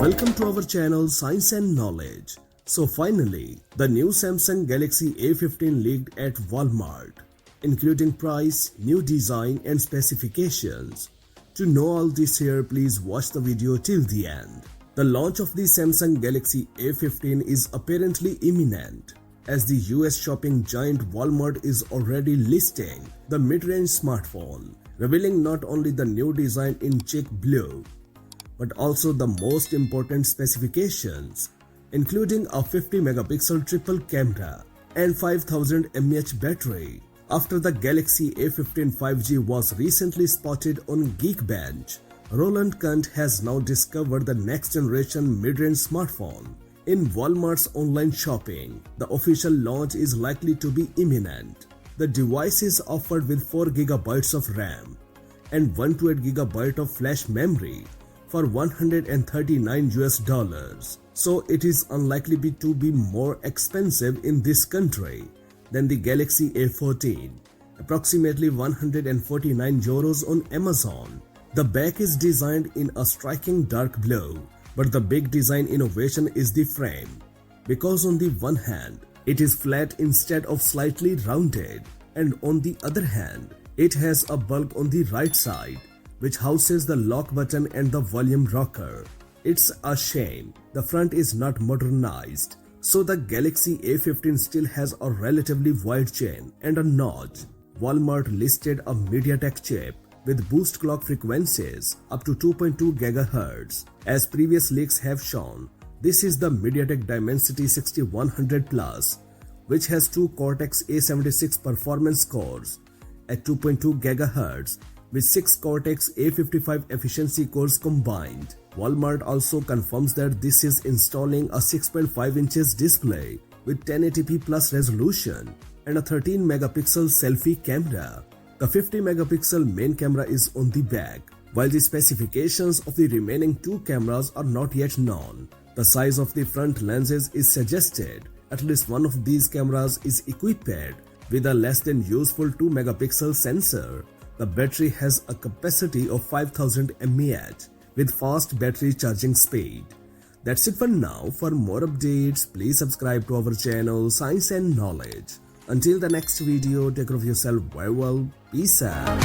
Welcome to our channel Science and Knowledge. So finally, the new Samsung Galaxy A15 leaked at Walmart, including price, new design and specifications. To know all this here, please watch the video till the end. The launch of the Samsung Galaxy A15 is apparently imminent, as the US shopping giant Walmart is already listing the mid-range smartphone, revealing not only the new design in chic blue, but also the most important specifications, including a 50-megapixel triple camera and 5000 mAh battery. After the Galaxy A15 5G was recently spotted on Geekbench, Roland Kunt has now discovered the next generation mid-range smartphone. In Walmart's online shopping, the official launch is likely to be imminent. The device is offered with 4GB of RAM and 128GB of flash memory for $139. So it is unlikely to be more expensive in this country than the Galaxy A14, approximately 149 euros on Amazon. The back is designed in a striking dark blue, but the big design innovation is the frame, because on the one hand, it is flat instead of slightly rounded, and on the other hand, it has a bulb on the right side, which houses the lock button and the volume rocker. It's a shame the front is not modernized, so the Galaxy A15 still has a relatively wide chin and a notch. Walmart listed a MediaTek chip with boost clock frequencies up to 2.2 GHz. As previous leaks have shown, this is the MediaTek Dimensity 6100 Plus, which has two Cortex A76 performance cores at 2.2 GHz with 6 Cortex A55 efficiency cores combined. Walmart also confirms that this is installing a 6.5 inches display with 1080p plus resolution and a 13-megapixel selfie camera. The 50-megapixel main camera is on the back, while the specifications of the remaining two cameras are not yet known. The size of the front lenses is suggested. At least one of these cameras is equipped with a less than useful 2-megapixel sensor. The battery has a capacity of 5000 mAh with fast battery charging speed. That's it for now. For more updates, please subscribe to our channel Science and Knowledge. Until the next video, take care of yourself very well. Peace out.